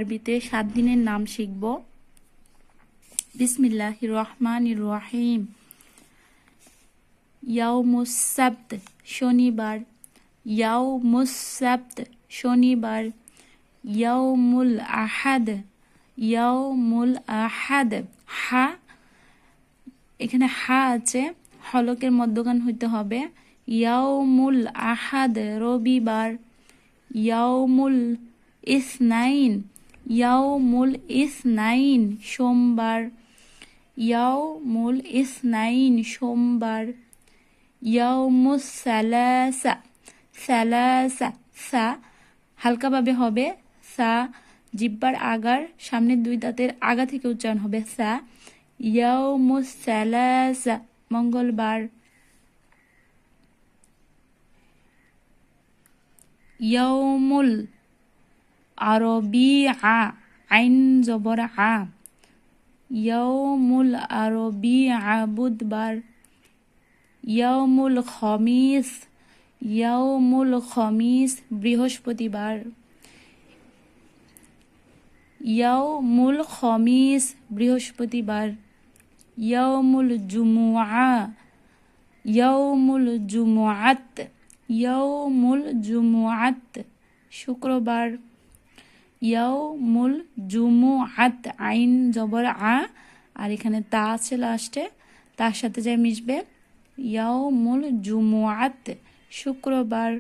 আরবিতে 7 দিনের নাম শিখব। বিসমিল্লাহির রহমানির রহিম। ইয়াউমুস সাবত শনিবার, ইয়াউমুস সাবত শনিবার। ইয়াউমুল আহাদ, ইয়াউমুল আহাদ। হা, এখানে হা আছে, হলকের মধ্যখান হইতে হবে। ইয়াউমুল আহাদ রবিবার। ইয়াউমুল ইসনাইন, ইয়াউমুল ইসনাইন সোমবার। ইয়াউমুল ইসনাইন সোমবার। ইয়াউমুস সালাসা, সালাসা, সা হালকাভাবে হবে। সা জিহ্বার আগার সামনের 2 দাঁতের আগা থেকে উচ্চারণ হবে সা। ইয়াউমুস সালাসা মঙ্গলবার। ইয়াউমুল আরবিআ, আইন জবর আ। ইয়াউমুল আরবিআ বুধবার। ইয়াউমুল খমিস, ইয়াউমুল খমিস বৃহস্পতিবার। ইয়াউমুল খমিস বৃহস্পতিবার। ইয়াউমুল জুমুআ, ইয়াউমুল জুমুআত, ইয়াউমুল জুমুআত শুক্রবার। ইয়াউমুল জুমুআত, আইন জবর আ, আর এখানে তা আছে লাস্টে, তার সাথে যা মিশবে। ইয়াউমুল জুমুআত শুক্রবার।